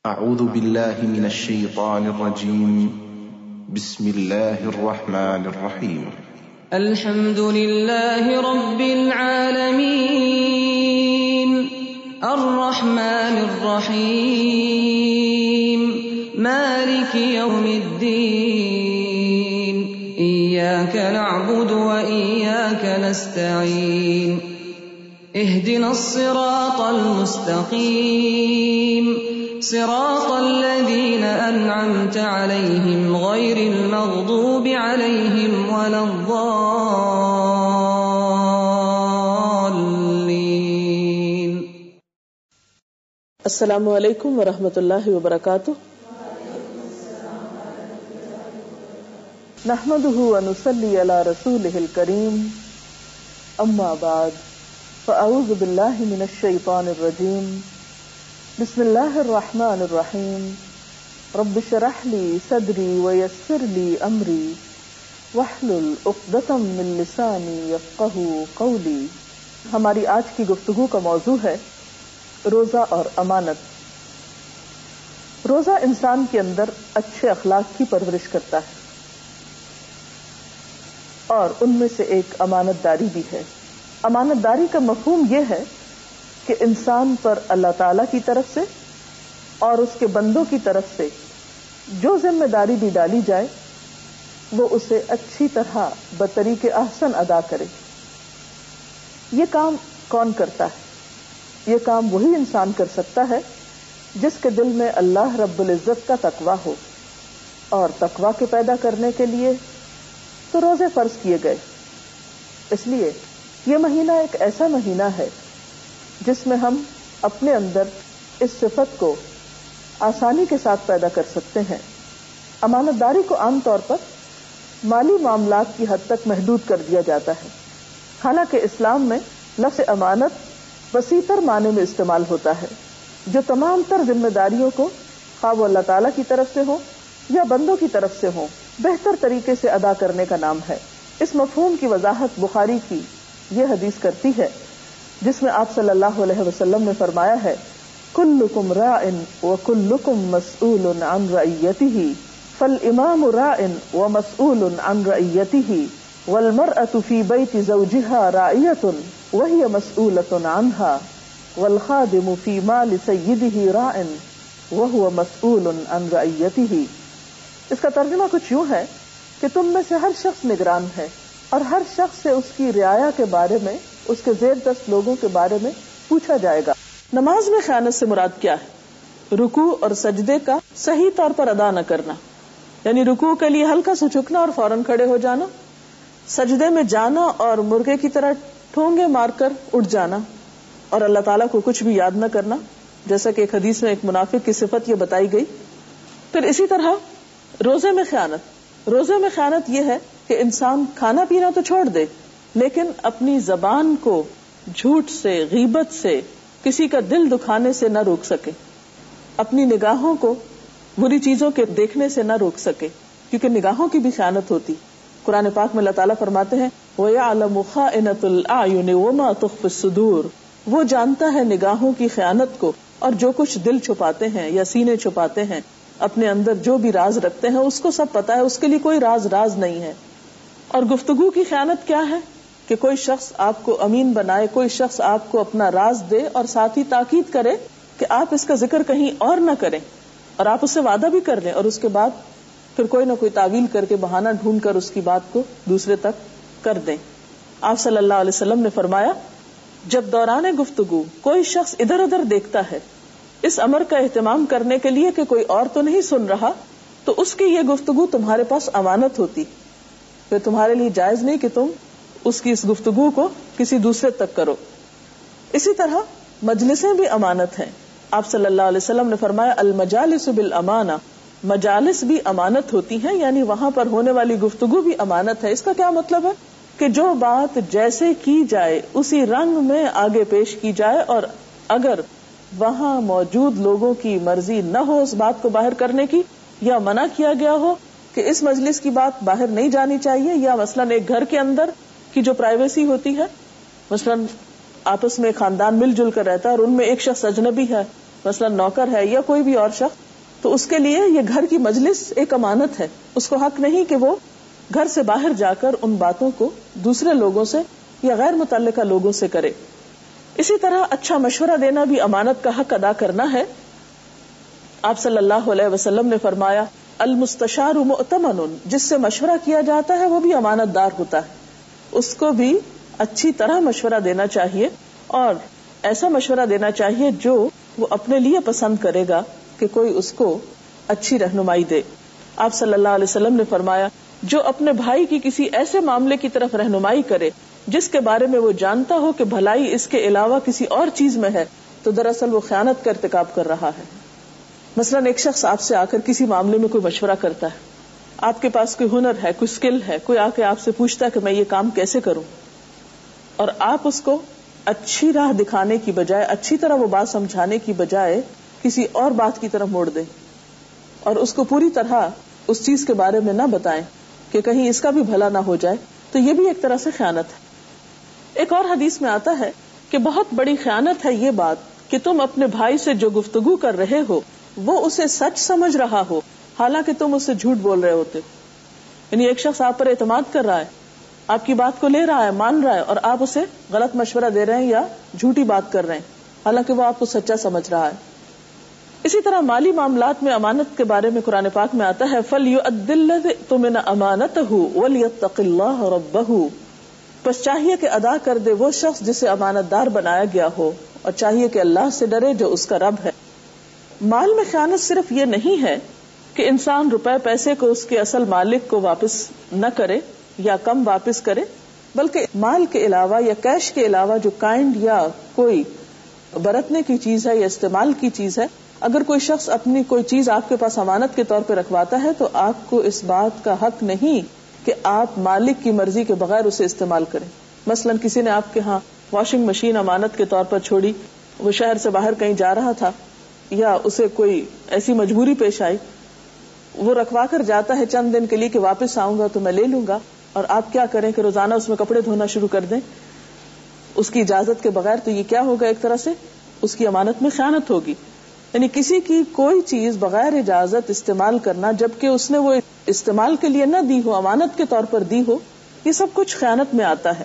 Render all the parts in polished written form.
أعوذ بالله من الشيطان الرجيم. بسم الله الرحمن الرحيم. الحمد لله رب العالمين الرحمن الرحيم مالك يوم الدين إياك نعبد وإياك نستعين اهدنا الصراط المستقيم صراط الذين أنعمت عليهم غير المغضوب عليهم ولا الضالين. السلام علیکم ورحمۃ اللہ وبرکاتہ. نحمده ونصلي على رسوله الكريم. اما بعد فاعوذ بالله من الشيطان الرجيم. بسم الله الرحمن الرحيم. رب اشرح لي صدري ويسر لي امري واحلل عقدة من لساني يفقهوا قولي. ہماری آج کی گفتگو کا موضوع ہے روزہ اور امانت. روزہ انسان کے اندر اچھے اخلاق کی پرورش کرتا ہے اور ان میں سے ایک امانت داری بھی ہے. امانت داری کا مفہوم یہ ہے کہ انسان پر اللہ تعالی کی طرف سے اور اس کے بندوں کی طرف سے جو ذمہ داری بھی ڈالی جائے وہ اسے اچھی طرح بطریق احسن ادا کرے. یہ کام کون کرتا ہے؟ یہ کام وہی انسان کر سکتا ہے جس کے دل میں اللہ رب العزت کا تقویٰ ہو، اور تقویٰ کے پیدا کرنے کے لیے تو روزے فرض کیے گئے. اس لیے یہ مہینہ ایک ایسا مہینہ ہے جس میں ہم اپنے اندر اس صفت کو آسانی کے ساتھ پیدا کر سکتے ہیں. امانت داری کو عام طور پر مالی معاملات کی حد تک محدود کر دیا جاتا ہے، حالانکہ اسلام میں لفظ امانت وسیع تر معنی میں استعمال ہوتا ہے، جو تمام تر ذمہ داریوں کو خواہ وہ اللہ تعالیٰ کی طرف سے ہو یا بندوں کی طرف سے ہو بہتر طریقے سے ادا کرنے کا نام ہے. اس مفہوم کی وضاحت بخاری کی یہ حدیث کرتی ہے جس میں آپ صلی اللہ علیہ وسلم نے فرمایا ہے: کلکم راع وکلکم مسئول عن رعیتہ فالامام راع ومسئول عن رعیتہ والمرأة فی بیت زوجها راعیۃ وہی مسئولۃ عنہا والخادم فی مال سیدہ راع وہو مسئول عن رعیتہ. اس کا ترجمہ کچھ یوں ہے کہ تم میں سے ہر شخص نگران ہے اور ہر شخص سے اس کی رعایا کے بارے میں، اس کے زیر دست لوگوں کے بارے میں پوچھا جائے گا. نماز میں خیانت سے مراد کیا ہے؟ رکوع اور سجدے کا صحیح طور پر ادا نہ کرنا، یعنی رکوع کے لیے ہلکا سا جھکنا اور فوراً کھڑے ہو جانا، سجدے میں جانا اور مرغے کی طرح ٹھونگے مار کر اٹھ جانا، اور اللہ تعالیٰ کو کچھ بھی یاد نہ کرنا، جیسا کہ ایک حدیث میں ایک منافق کی صفت یہ بتائی گئی. پھر اسی طرح روزے میں خیانت. روزے میں خیانت یہ ہے کہ انسان کھانا پینا تو چھوڑ دے لیکن اپنی زبان کو جھوٹ سے، غیبت سے، کسی کا دل دکھانے سے نہ روک سکے، اپنی نگاہوں کو بری چیزوں کے دیکھنے سے نہ روک سکے، کیونکہ نگاہوں کی بھی خیانت ہوتی. قرآن پاک میں اللہ تعالیٰ فرماتے ہیں وَيَعْلَمُ خَائِنَةُ الْأَعْيُنِ وَمَا تُخْفِي الصُّدُورُ. وہ جانتا ہے نگاہوں کی خیانت کو اور جو کچھ دل چھپاتے ہیں یا سینے چھپاتے ہیں، اپنے اندر جو بھی راز رکھتے ہیں اس کو سب پتا ہے، اس کے لیے کوئی راز نہیں ہے. اور گفتگو کی خیانت کیا ہے کہ کوئی شخص آپ کو امین بنائے، کوئی شخص آپ کو اپنا راز دے اور ساتھ ہی تاکید کرے کہ آپ اس کا ذکر کہیں اور نہ کریں، اور آپ اس سے وعدہ بھی کر لیں اور اس کے بعد پھر کوئی نہ کوئی تعویل کر کے بہانہ ڈھونڈ کر اس کی بات کو دوسرے تک کر دیں. آپ صلی اللہ علیہ وسلم نے فرمایا جب دوران گفتگو کوئی شخص ادھر ادھر دیکھتا ہے اس امر کا اہتمام کرنے کے لیے کہ کوئی اور تو نہیں سن رہا، تو اس کی یہ گفتگو تمہارے پاس امانت ہوتی، پھر تمہارے لیے جائز نہیں کہ تم اس کی اس گفتگو کو کسی دوسرے تک کرو. اسی طرح مجلسیں بھی امانت ہیں. آپ صلی اللہ علیہ وسلم نے فرمایا المجالس بالامانہ، مجالس بھی امانت ہوتی ہیں، یعنی وہاں پر ہونے والی گفتگو بھی امانت ہے. اس کا کیا مطلب ہے کہ جو بات جیسے کی جائے اسی رنگ میں آگے پیش کی جائے، اور اگر وہاں موجود لوگوں کی مرضی نہ ہو اس بات کو باہر کرنے کی، یا منع کیا گیا ہو کہ اس مجلس کی بات باہر نہیں جانی چاہیے، یا مثلاً ایک گھر کے اندر کی جو پرائیویسی ہوتی ہے، مثلاً آپس میں خاندان مل جل کر رہتا ہے اور ان میں ایک شخص اجنبی ہے مثلا نوکر ہے یا کوئی بھی اور شخص، تو اس کے لیے یہ گھر کی مجلس ایک امانت ہے. اس کو حق نہیں کہ وہ گھر سے باہر جا کر ان باتوں کو دوسرے لوگوں سے یا غیر متعلقہ لوگوں سے کرے. اسی طرح اچھا مشورہ دینا بھی امانت کا حق ادا کرنا ہے. آپ صلی اللہ علیہ وسلم نے فرمایا المستشار مؤتمن، جس سے مشورہ کیا جاتا ہے وہ بھی امانت دار ہوتا ہے. اس کو بھی اچھی طرح مشورہ دینا چاہیے اور ایسا مشورہ دینا چاہیے جو وہ اپنے لیے پسند کرے گا کہ کوئی اس کو اچھی رہنمائی دے. آپ صلی اللہ علیہ وسلم نے فرمایا جو اپنے بھائی کی کسی ایسے معاملے کی طرف رہنمائی کرے جس کے بارے میں وہ جانتا ہو کہ بھلائی اس کے علاوہ کسی اور چیز میں ہے، تو دراصل وہ خیانت کا ارتکاب کر رہا ہے. مثلاً ایک شخص آپ سے آ کر کسی معاملے میں کوئی مشورہ کرتا ہے، آپ کے پاس کوئی ہنر ہے، کوئی اسکل ہے، کوئی آ کے آپ سے پوچھتا ہے کہ میں یہ کام کیسے کروں، اور آپ اس کو اچھی راہ دکھانے کی بجائے، اچھی طرح وہ بات سمجھانے کی بجائے کسی اور بات کی طرف موڑ دیں اور اس کو پوری طرح اس چیز کے بارے میں نہ بتائیں کہ کہیں اس کا بھی بھلا نہ ہو جائے، تو یہ بھی ایک طرح سے خیانت ہے. ایک اور حدیث میں آتا ہے کہ بہت بڑی خیانت ہے یہ بات کہ تم اپنے بھائی سے جو گفتگو کر رہے ہو وہ اسے سچ سمجھ رہا ہو حالانکہ تم اس سے جھوٹ بول رہے ہوتے. یعنی ایک شخص آپ پر اعتماد کر رہا ہے، آپ کی بات کو لے رہا ہے، مان رہا ہے، اور آپ اسے غلط مشورہ دے رہے ہیں یا جھوٹی بات کر رہے ہیں حالانکہ وہ آپ کو سچا سمجھ رہا ہے. اسی طرح مالی معاملات میں امانت کے بارے میں قرآن پاک میں آتا ہے فَلْيُؤَدِّ الَّذِي اؤْتُمِنَ أَمَانَتَهُ وَلْيَتَّقِ اللَّهَ رَبَّهُ، پس چاہیے کہ ادا کر دے وہ شخص جسے امانت دار بنایا گیا ہو، اور چاہیے کہ اللہ سے ڈرے جو اس کا رب ہے. مال میں خیانت صرف یہ نہیں ہے کہ انسان روپے پیسے کو اس کے اصل مالک کو واپس نہ کرے یا کم واپس کرے، بلکہ مال کے علاوہ یا کیش کے علاوہ جو کائنڈ یا کوئی برتنے کی چیز ہے یا استعمال کی چیز ہے، اگر کوئی شخص اپنی کوئی چیز آپ کے پاس امانت کے طور پہ رکھواتا ہے تو آپ کو اس بات کا حق نہیں کہ آپ مالک کی مرضی کے بغیر اسے استعمال کریں. مثلا کسی نے آپ کے ہاں واشنگ مشین امانت کے طور پر چھوڑی، وہ شہر سے باہر کہیں جا رہا تھا یا اسے کوئی ایسی مجبوری پیش آئی، وہ رکھوا کر جاتا ہے چند دن کے لیے کہ واپس آؤں گا تو میں لے لوں گا، اور آپ کیا کریں کہ روزانہ اس میں کپڑے دھونا شروع کر دیں اس کی اجازت کے بغیر، تو یہ کیا ہوگا؟ ایک طرح سے اس کی امانت میں خیانت ہوگی. یعنی کسی کی کوئی چیز بغیر اجازت استعمال کرنا جبکہ اس نے وہ استعمال کے لیے نہ دی ہو، امانت کے طور پر دی ہو، یہ سب کچھ خیانت میں آتا ہے.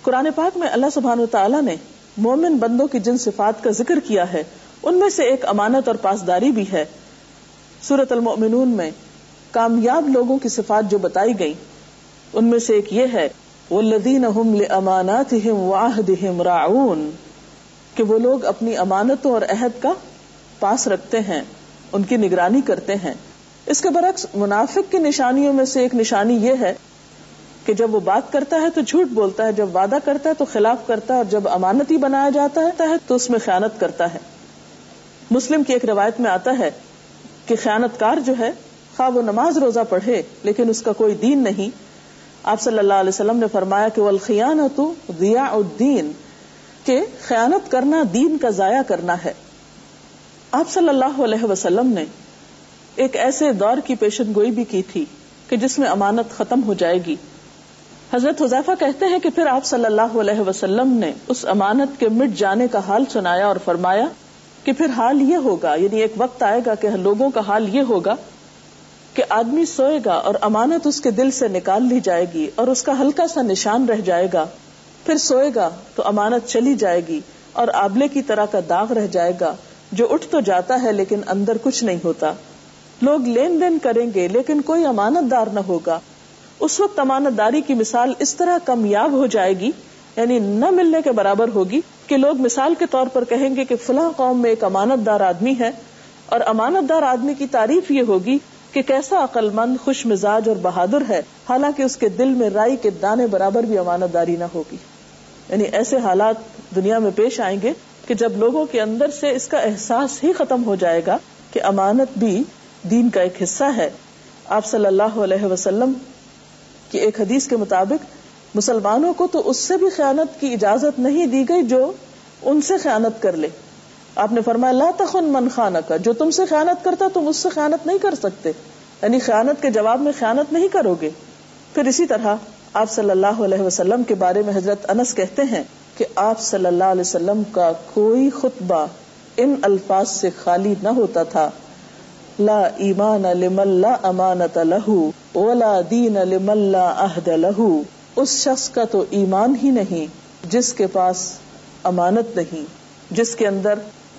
قرآن پاک میں اللہ سبحانہ وتعالی نے مومن بندوں کی جن صفات کا ذکر کیا ہے ان میں سے ایک امانت اور پاسداری بھی ہے. سورۃ المؤمنون میں کامیاب لوگوں کی صفات جو بتائی گئی ان میں سے ایک یہ ہے والذین هم لاماناتهم وعهدهم راعون، کہ وہ لوگ اپنی امانتوں اور عہد کا پاس رکھتے ہیں، ان کی نگرانی کرتے ہیں. اس کے برعکس منافق کی نشانیوں میں سے ایک نشانی یہ ہے کہ جب وہ بات کرتا ہے تو جھوٹ بولتا ہے، جب وعدہ کرتا ہے تو خلاف کرتا ہے، اور جب امانتی بنایا جاتا ہے تو اس میں خیانت کرتا ہے. مسلم کی ایک روایت میں آتا ہے کہ خیانت کار جو ہے خواہ وہ نماز روزہ پڑھے لیکن اس کا کوئی دین نہیں. آپ صلی اللہ علیہ وسلم نے فرمایا کہ والخیانۃ ضیاء الدین، کہ خیانت کرنا دین کا ضائع کرنا ہے. آپ صلی اللہ علیہ وسلم نے ایک ایسے دور کی پیشن گوئی بھی کی تھی کہ جس میں امانت ختم ہو جائے گی. حضرت حذیفہ کہتے ہیں کہ پھر آپ صلی اللہ علیہ وسلم نے اس امانت کے مٹ جانے کا حال سنایا اور فرمایا کہ پھر حال یہ ہوگا، یعنی ایک وقت آئے گا کہ لوگوں کا حال یہ ہوگا کہ آدمی سوئے گا اور امانت اس کے دل سے نکال لی جائے گی اور اس کا ہلکا سا نشان رہ جائے گا، پھر سوئے گا تو امانت چلی جائے گی اور آبلے کی طرح کا داغ رہ جائے گا جو اٹھ تو جاتا ہے لیکن اندر کچھ نہیں ہوتا. لوگ لین دین کریں گے لیکن کوئی امانت دار نہ ہوگا. اس وقت امانت داری کی مثال اس طرح کمیاب ہو جائے گی، یعنی نہ ملنے کے برابر ہوگی، کہ لوگ مثال کے طور پر کہیں گے کہ فلاں قوم میں ایک امانت دار آدمی ہے، اور امانت دار آدمی کی تعریف یہ ہوگی کہ کیسا عقل مند، خوش مزاج اور بہادر ہے، حالانکہ اس کے دل میں رائی کے دانے برابر بھی امانت داری نہ ہوگی. یعنی ایسے حالات دنیا میں پیش آئیں گے کہ جب لوگوں کے اندر سے اس کا احساس ہی ختم ہو جائے گا کہ امانت بھی دین کا ایک حصہ ہے. آپ صلی اللہ علیہ وسلم کی ایک حدیث کے مطابق مسلمانوں کو تو اس سے بھی خیانت کی اجازت نہیں دی گئی جو ان سے خیانت کر لے. آپ نے فرمایا لا تخن من خانک، جو تم سے خیانت کرتا تم اس سے خیانت نہیں کر سکتے، یعنی خیانت کے جواب میں خیانت نہیں کرو گے. پھر اسی طرح آپ صلی اللہ علیہ وسلم کے بارے میں حضرت انس کہتے ہیں کہ آپ صلی اللہ علیہ وسلم کا کوئی خطبہ ان الفاظ سے خالی نہ ہوتا تھا، لا ایمان لمن لا امانت لہ ولا دین لمن لا عہد لہ، اس شخص کا تو ایمان ہی نہیں جس کے پاس امانت نہیں، جس کے اندر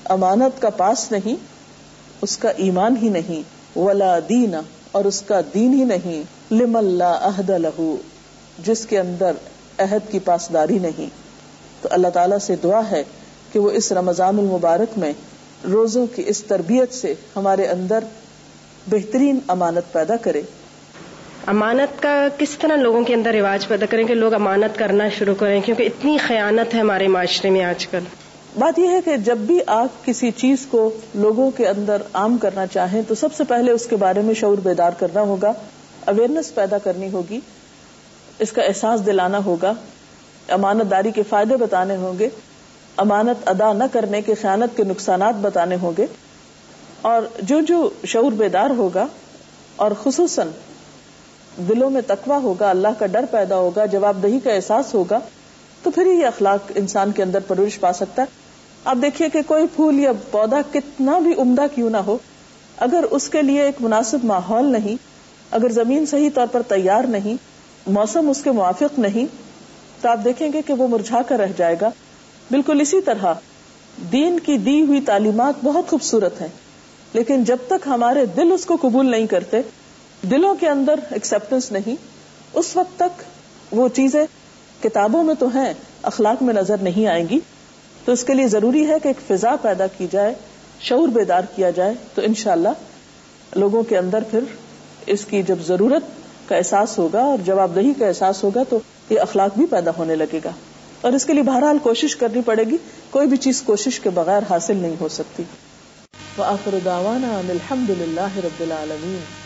امانت کا پاس نہیں، اس کا ایمان ہی نہیں، ولا دین، اور اس کا دین ہی نہیں، لمن لا عہد لہ، جس کے اندر عہد کی پاسداری نہیں۔ تو اللہ تعالیٰ سے دعا ہے کہ وہ اس رمضان المبارک میں روزوں کی اس تربیت سے ہمارے اندر بہترین امانت پیدا کرے۔ امانت کا کس طرح لوگوں کے اندر رواج پیدا کریں کہ لوگ امانت کرنا شروع کریں، کیونکہ اتنی خیانت ہے ہمارے معاشرے میں آج کل۔ بات یہ ہے کہ جب بھی آپ کسی چیز کو لوگوں کے اندر عام کرنا چاہیں تو سب سے پہلے اس کے بارے میں شعور بیدار کرنا ہوگا، اویئرنیس پیدا کرنی ہوگی، اس کا احساس دلانا ہوگا، امانت داری کے فائدے بتانے ہوں گے، امانت ادا نہ کرنے کے، خیانت کے نقصانات بتانے ہوں گے، اور جو شعور بیدار ہوگا اور خصوصاً دلوں میں تقویٰ ہوگا، اللہ کا ڈر پیدا ہوگا، جواب دہی کا احساس ہوگا، تو پھر یہ اخلاق انسان کے اندر پرورش پا سکتا ہے۔ آپ دیکھیے کہ کوئی پھول یا پودا کتنا بھی عمدہ کیوں نہ ہو، اگر اس کے لیے ایک مناسب ماحول نہیں، اگر زمین صحیح طور پر تیار نہیں، موسم اس کے موافق نہیں، تو آپ دیکھیں گے کہ وہ مرجھا کر رہ جائے گا۔ بالکل اسی طرح دین کی دی ہوئی تعلیمات بہت خوبصورت ہیں، لیکن جب تک ہمارے دل اس کو قبول نہیں کرتے، دلوں کے اندر ایکسیپٹنس نہیں، اس وقت تک وہ چیزیں کتابوں میں تو ہیں، اخلاق میں نظر نہیں آئیں گی۔ تو اس کے لیے ضروری ہے کہ ایک فضا پیدا کی جائے، شعور بیدار کیا جائے، تو انشاءاللہ لوگوں کے اندر پھر اس کی جب ضرورت کا احساس ہوگا اور جواب دہی کا احساس ہوگا تو یہ اخلاق بھی پیدا ہونے لگے گا۔ اور اس کے لیے بہرحال کوشش کرنی پڑے گی، کوئی بھی چیز کوشش کے بغیر حاصل نہیں ہو سکتی۔ وآخر دعوانا ان الحمد للہ رب العالمین۔